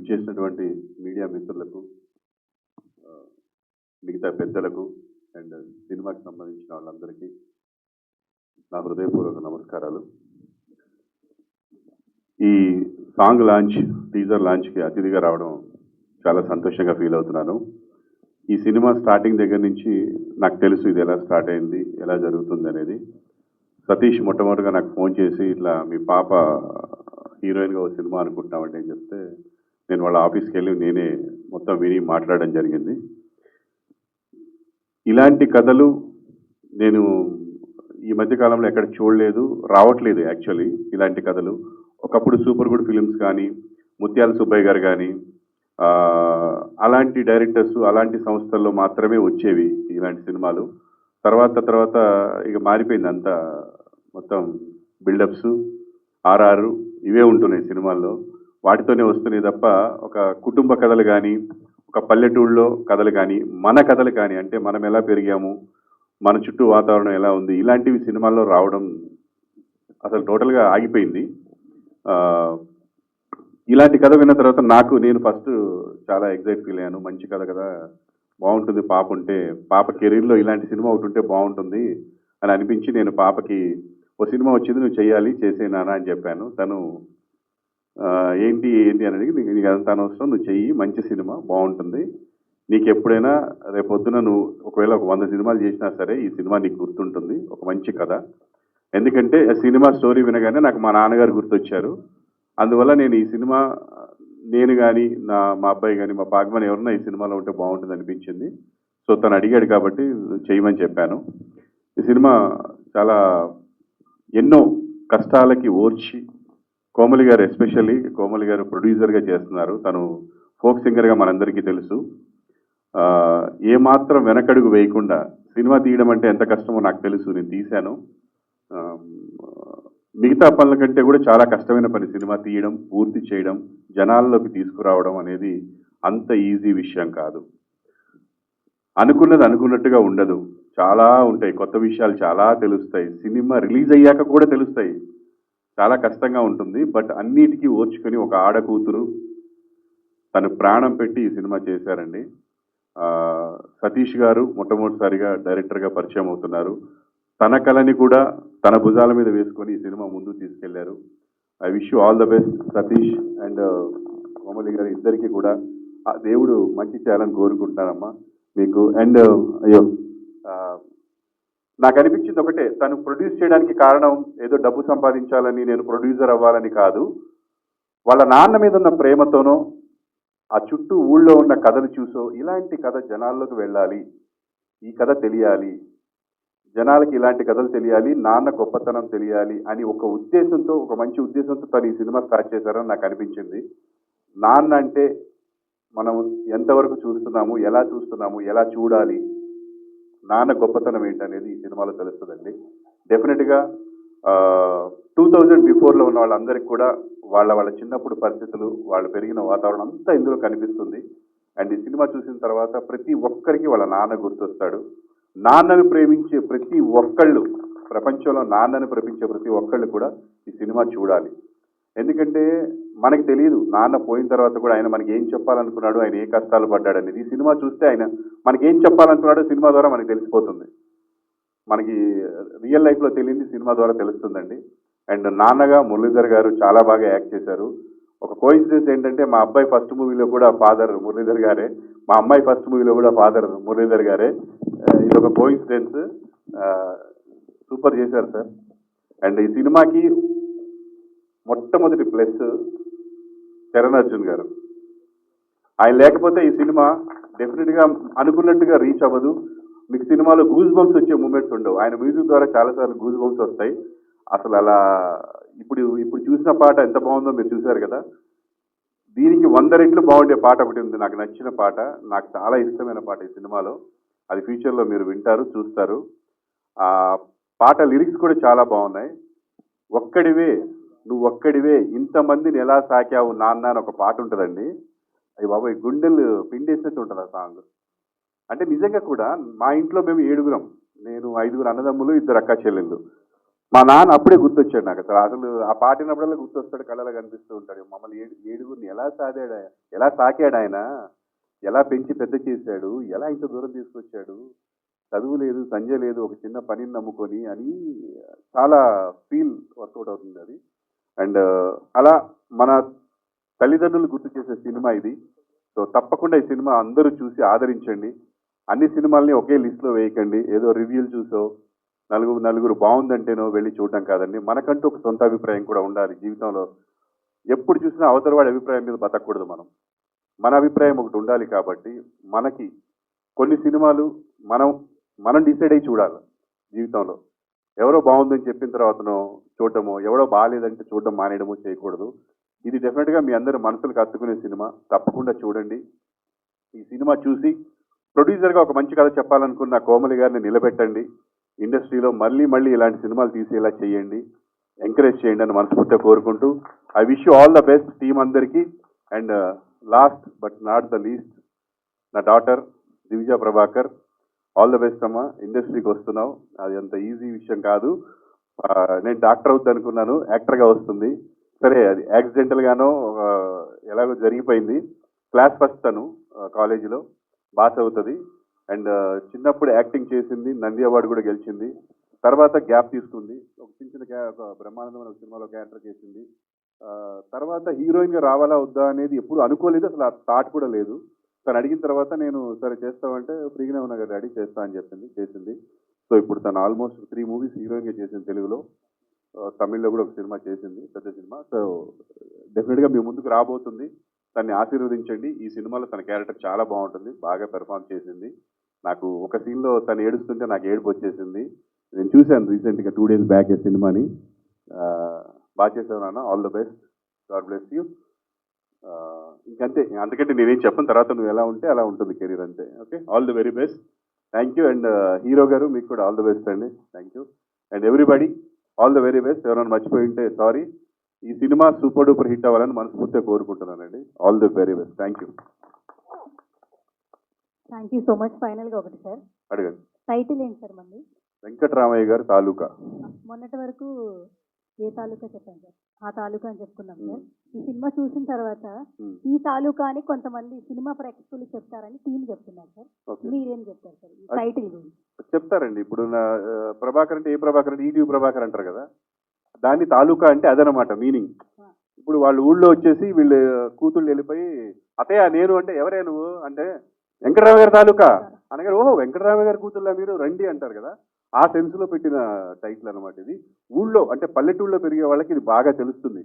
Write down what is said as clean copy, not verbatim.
విచ్చేసినటువంటి మీడియా మిత్రులకు, మిగతా పెద్దలకు అండ్ సినిమాకి సంబంధించిన వాళ్ళందరికీ నా హృదయపూర్వక నమస్కారాలు. ఈ సాంగ్ లాంచ్, టీజర్ లాంచ్కి అతిథిగా రావడం చాలా సంతోషంగా ఫీల్ అవుతున్నాను. ఈ సినిమా స్టార్టింగ్ దగ్గర నుంచి నాకు తెలుసు ఇది ఎలా స్టార్ట్ అయింది, ఎలా జరుగుతుంది అనేది. సతీష్ మొట్టమొదటిగా నాకు ఫోన్ చేసి ఇట్లా మీ పాప హీరోయిన్గా ఒక సినిమా అనుకుంటున్నామంటే అని చెప్తే నేను వాళ్ళ ఆఫీస్కి వెళ్ళి నేనే మొత్తం విని మాట్లాడడం జరిగింది. ఇలాంటి కథలు నేను ఈ మధ్యకాలంలో ఎక్కడ చూడలేదు, రావట్లేదు యాక్చువల్లీ. ఇలాంటి కథలు ఒకప్పుడు సూపర్ గుడ్ ఫిలిమ్స్ కానీ, ముత్యాల సుబ్బయ్య గారు కానీ, అలాంటి డైరెక్టర్స్, అలాంటి సంస్థల్లో మాత్రమే వచ్చేవి ఇలాంటి సినిమాలు. తర్వాత ఇక మారిపోయింది అంతా. మొత్తం బిల్డప్స్, ఆర్ఆర్ ఇవే ఉంటున్నాయి సినిమాల్లో. వాటితోనే వస్తున్నాయి తప్ప ఒక కుటుంబ కథలు కానీ, ఒక పల్లెటూళ్ళలో కథలు కానీ, మన కథలు కానీ, అంటే మనం ఎలా పెరిగాము, మన చుట్టూ వాతావరణం ఎలా ఉంది, ఇలాంటివి సినిమాల్లో రావడం అసలు టోటల్గా ఆగిపోయింది. ఇలాంటి కథ విన్న తర్వాత నేను ఫస్ట్ చాలా ఎగ్జైట్ ఫీల్ అయ్యాను. మంచి కథ కదా, బాగుంటుంది, పాప ఉంటే, పాప కెరీర్లో ఇలాంటి సినిమా ఒకటి ఉంటే బాగుంటుంది అని అనిపించి నేను పాపకి ఓ సినిమా వచ్చింది, నువ్వు చేయాలి, చేసేనానా అని చెప్పాను. తను ఏంటి అని అడిగి, నీకు అదంతా అనవసరం, నువ్వు చెయ్యి, మంచి సినిమా బాగుంటుంది, నీకు ఎప్పుడైనా రేపొద్దున నువ్వు ఒకవేళ ఒక 100 సినిమాలు చేసినా సరే ఈ సినిమా నీకు గుర్తుంటుంది, ఒక మంచి కథ. ఎందుకంటే సినిమా స్టోరీ వినగానే నాకు మా నాన్నగారు గుర్తొచ్చారు. అందువల్ల నేను ఈ సినిమా, నేను కానీ మా అబ్బాయి కానీ, మా భాగమని ఎవరన్నా ఈ సినిమాలో ఉంటే బాగుంటుంది అనిపించింది. సో తను అడిగాడు కాబట్టి చేయమని చెప్పాను. ఈ సినిమా చాలా ఎన్నో కష్టాలకి ఓర్చి, కోమలి గారు ఎస్పెషల్లీ, కోమలి గారు ప్రొడ్యూసర్గా చేస్తున్నారు. తను ఫోక్ సింగర్గా మనందరికీ తెలుసు. ఏమాత్రం వెనకడుగు వేయకుండా, సినిమా తీయడం అంటే ఎంత కష్టమో నాకు తెలుసు, నేను తీశాను. మిగతా పనుల కంటే కూడా చాలా కష్టమైన పని సినిమా తీయడం, పూర్తి చేయడం, జనాల్లోకి తీసుకురావడం అనేది అంత ఈజీ విషయం కాదు. అనుకున్నది అనుకున్నట్టుగా ఉండదు, చాలా ఉంటాయి, కొత్త విషయాలు చాలా తెలుస్తాయి, సినిమా రిలీజ్ అయ్యాక కూడా తెలుస్తాయి. చాలా కష్టంగా ఉంటుంది. బట్ అన్నిటికీ ఓర్చుకొని ఒక ఆడకూతురు తను ప్రాణం పెట్టి ఈ సినిమా చేశారండి. సతీష్ గారు మొట్టమొదటిసారిగా డైరెక్టర్గా పరిచయం అవుతున్నారు. తన కళని కూడా తన భుజాల మీద వేసుకొని ఈ సినిమా ముందుకు తీసుకెళ్లారు. I wish you all the best Satish and Komali గారు, ఇద్దరికి కూడా ఆ దేవుడు మంచి చేయాలని కోరుకుంటానమ్మా మీకు. అండ్ అయ్యో, నాకు అనిపించింది ఒకటే, తను ప్రొడ్యూస్ చేయడానికి కారణం ఏదో డబ్బు సంపాదించాలని, నేను ప్రొడ్యూసర్ అవ్వాలని కాదు. వాళ్ళ నాన్న మీద ఉన్న ప్రేమతోనో, ఆ చుట్టూ ఊళ్ళో ఉన్న కథను చూసో, ఇలాంటి కథ జనాల్లోకి వెళ్ళాలి, ఈ కథ తెలియాలి, జనాలకి ఇలాంటి కథలు తెలియాలి, నాన్న గొప్పతనం తెలియాలి అని ఒక ఉద్దేశంతో, ఒక మంచి ఉద్దేశంతో తను ఈ సినిమా స్టార్ట్ చేశారని నాకు అనిపించింది. నాన్న అంటే మనం ఎంతవరకు చూస్తున్నాము, ఎలా చూడాలి, నాన్న గొప్పతనం ఏంటనేది ఈ సినిమాలో తెలుస్తుందండి. డెఫినెట్గా 2000 బిఫోర్లో ఉన్న వాళ్ళందరికీ కూడా వాళ్ళ చిన్నప్పుడు పరిస్థితులు, వాళ్ళు పెరిగిన వాతావరణం అంతా ఇందులో కనిపిస్తుంది. అండ్ ఈ సినిమా చూసిన తర్వాత ప్రతి ఒక్కరికి వాళ్ళ నాన్న గుర్తొస్తాడు. నాన్నను ప్రేమించే ప్రతి ఒక్కళ్ళు, ప్రపంచంలో నాన్నను ప్రేమించే ప్రతి ఒక్కళ్ళు కూడా ఈ సినిమా చూడాలి. ఎందుకంటే మనకి తెలియదు నాన్న పోయిన తర్వాత కూడా ఆయన మనకి ఏం చెప్పాలనుకున్నాడు, ఆయన ఏ కష్టాలు పడ్డాడు అనేది. ఈ సినిమా చూస్తే ఆయన మనకి ఏం చెప్పాలనుకున్నాడో సినిమా ద్వారా మనకి తెలిసిపోతుంది. మనకి రియల్ లైఫ్లో తెలియంది సినిమా ద్వారా తెలుస్తుందండి. అండ్ నాన్నగా మురళీధర్ గారు చాలా బాగా యాక్ట్ చేశారు. ఒక కోఇన్సిడెన్స్ ఏంటంటే, మా అబ్బాయి ఫస్ట్ మూవీలో కూడా ఫాదర్ మురళీధర్ గారే, మా అమ్మాయి ఫస్ట్ మూవీలో కూడా ఫాదర్ మురళీధర్ గారే. ఇది ఒక కోఇన్సిడెన్స్. సూపర్ చేశారు సార్. అండ్ ఈ సినిమాకి మొట్టమొదటి ప్లస్ చరణ్ అర్జున్ గారు. ఆయన లేకపోతే ఈ సినిమా డెఫినెట్గా అనుకున్నట్టుగా రీచ్ అవ్వదు. మీకు సినిమాలో గూజ్ బంప్స్ వచ్చే మూమెంట్స్ ఉండవు. ఆయన మ్యూజిక్ ద్వారా చాలాసార్లు గూజ్ బంప్స్ వస్తాయి. అసలు అలా ఇప్పుడు చూసిన పాట ఎంత బాగుందో మీరు చూశారు కదా. దీనికి 100 రెట్లు బాగుండే పాట ఒకటి ఉంది, నాకు నచ్చిన పాట, నాకు చాలా ఇష్టమైన పాట ఈ సినిమాలో. అది ఫ్యూచర్లో మీరు వింటారు, చూస్తారు. ఆ పాట లిరిక్స్ కూడా చాలా బాగున్నాయి. నువ్వు ఒక్కడివే ఇంతమందిని ఎలా సాకావు నాన్న అని ఒక పాట ఉంటుందండి. అయ్యి బాబాయ్, గుండెలు పిండేసినట్టు ఉంటుంది ఆ సాంగ్. అంటే నిజంగా కూడా మా ఇంట్లో మేము 7గురం, నేను 5గురు అన్నదమ్ములు, 2 అక్క చెల్లెళ్ళు. మా నాన్న అప్పుడే గుర్తొచ్చాడు నాకు. అసలు ఆ పాటినప్పుడల్లా గుర్తొస్తాడు, కళ్ళలో కనిపిస్తూ ఉంటాడు. మమ్మల్ని ఏడుగురిని ఎలా సాకాడు ఆయన, ఎలా పెంచి పెద్ద చేశాడు, ఎలా ఇంత దూరం తీసుకొచ్చాడు, చదువు లేదు, సంజయ్ లేదు, ఒక చిన్న పనిని నమ్ముకొని అని చాలా ఫీల్ వర్కౌట్ అవుతుంది అది. అండ్ అలా మన తల్లిదండ్రులు గుర్తు చేసే సినిమా ఇది. సో తప్పకుండా ఈ సినిమా అందరూ చూసి ఆదరించండి. అన్ని సినిమాల్ని ఒకే లిస్ట్లో వేయకండి. ఏదో రివ్యూలు చూసో నలుగురు బాగుందంటేనో వెళ్ళి చూడటం కాదండి. మనకంటూ ఒక సొంత అభిప్రాయం కూడా ఉండాలి జీవితంలో. ఎప్పుడు చూసినా అవతల వాడి అభిప్రాయం మీద బతకూడదు మనం. మన అభిప్రాయం ఒకటి ఉండాలి. కాబట్టి మనకి కొన్ని సినిమాలు మనం డిసైడ్ అయ్యి చూడాలి జీవితంలో. ఎవరో బాగుందని చెప్పిన తర్వాతనో చూడటమో, ఎవరో బాగాలేదంటే చూడడం మానేయడమో చేయకూడదు. ఇది డెఫినెట్గా మీ అందరి మనసులకు హత్తుకునే సినిమా. తప్పకుండా చూడండి. ఈ సినిమా చూసి ప్రొడ్యూసర్గా ఒక మంచి కథ చెప్పాలనుకున్న కోమలి గారిని నిలబెట్టండి. ఇండస్ట్రీలో మళ్ళీ ఇలాంటి సినిమాలు తీసేలా చేయండి, ఎంకరేజ్ చేయండి అని మనస్ఫూర్తిగా కోరుకుంటూ I wish you all the best team అందరికీ. And last but not the least, నా daughter Divija Prabhakar, all the best అమ్మా. ఇండస్ట్రీకి వస్తున్నావు, అది అంత ఈజీ విషయం కాదు. నేను డాక్టర్ అవుద్ది అనుకున్నాను, యాక్టర్గా వస్తుంది. సరే, అది యాక్సిడెంటల్గానో ఎలాగో జరిగిపోయింది. క్లాస్ ఫస్ట్ తను కాలేజీలో బాగా చదువుతుంది. అండ్ చిన్నప్పుడు యాక్టింగ్ చేసింది, నంది అవార్డు కూడా గెలిచింది. తర్వాత గ్యాప్ తీసుకుంది, ఒక ఒక బ్రహ్మానందమైన సినిమాలో క్యారెక్టర్ చేసింది. తర్వాత హీరోయిన్గా రావాలా వద్దా అనేది ఎప్పుడు అనుకోలేదు, అసలు ఆ థాట్ కూడా లేదు. తను అడిగిన తర్వాత నేను సరే చేస్తామంటే ఫ్రీగానే ఉన్నా కదా డాడీ చేస్తా అని చేసింది. సో ఇప్పుడు తను ఆల్మోస్ట్ 3 మూవీస్ హీరోయిన్గా చేసింది తెలుగులో. తమిళ్లో కూడా ఒక సినిమా చేసింది, పెద్ద సినిమా. సో డెఫినెట్గా మీ ముందుకు రాబోతుంది, తన్ని ఆశీర్వదించండి. ఈ సినిమాలో తన క్యారెక్టర్ చాలా బాగుంటుంది, బాగా పెర్ఫామ్ చేసింది. నాకు ఒక సీన్లో తను ఏడుస్తుంటే నాకు ఏడుపు వచ్చేసింది. నేను చూశాను రీసెంట్గా 2 days బ్యాక్ ఈ సినిమాని. బాగా చేసావు నాన్న, all the best, God bless you. ఇంకంతే, అందుకంటే నేనేం చెప్పను. తర్వాత నువ్వు ఎలా ఉంటే అలా ఉంటుంది కెరీర్, అంతే. Okay, all the very best. Thank you. And hero గారు మీకు కూడా ఆల్ ది బెస్ట్ అండి. Thank you. And everybody all the very best. ఎవరైనా మర్చిపోయి ఉంటే సారీ. ఈ సినిమా సూపర్ డూపర్ హిట్ అవ్వాలని మనస్ఫూర్తిగా కోరుకుంటున్నానండి. All the very best. Thank you. Thank you so much. Final గా ఒకటి సార్, అడగండి. టైటిల్ ఏంటి సార్ మంది? వెంకటరామయ్య గారు తాలూకా. మొన్నటి వరకు ఏ తాలూకా చెప్పాను సార్, ఆ తాలూకా అని చెప్పుకున్నాం సార్. ఈ సినిమా చూసిన తర్వాత ఈ తాలూకా అని కొంతమంది సినిమా ప్రేక్షకులు చెప్తారని టీం చెప్తున్నారు సార్. మీరేం చెప్తారు సార్ ఈ టైటిల్ గురించి? చెప్తారండి. ఇప్పుడు నా ప్రభాకర్ అంటే ఏ ప్రభాకర్ అంటే ఈటీవీ ప్రభాకర్ అంటారు కదా, దాన్ని తాలూకా అంటే అదనమాట మీనింగ్. ఇప్పుడు వాళ్ళు ఊళ్ళో వచ్చేసి వీళ్ళు కూతుళ్ళు వెళ్ళిపోయి అతయ్య నేను అంటే ఎవరే నువ్వు అంటే వెంకటరామయ్య గారి తాలూకా అనగానే ఓహో వెంకటరామయ్య గారి కూతుళ్ళ మీరు రండి అంటారు కదా, ఆ సెన్స్ లో పెట్టిన టైటిల్ అనమాట ఇది. ఊళ్ళో అంటే పల్లెటూళ్ళలో పెరిగే వాళ్ళకి ఇది బాగా తెలుస్తుంది.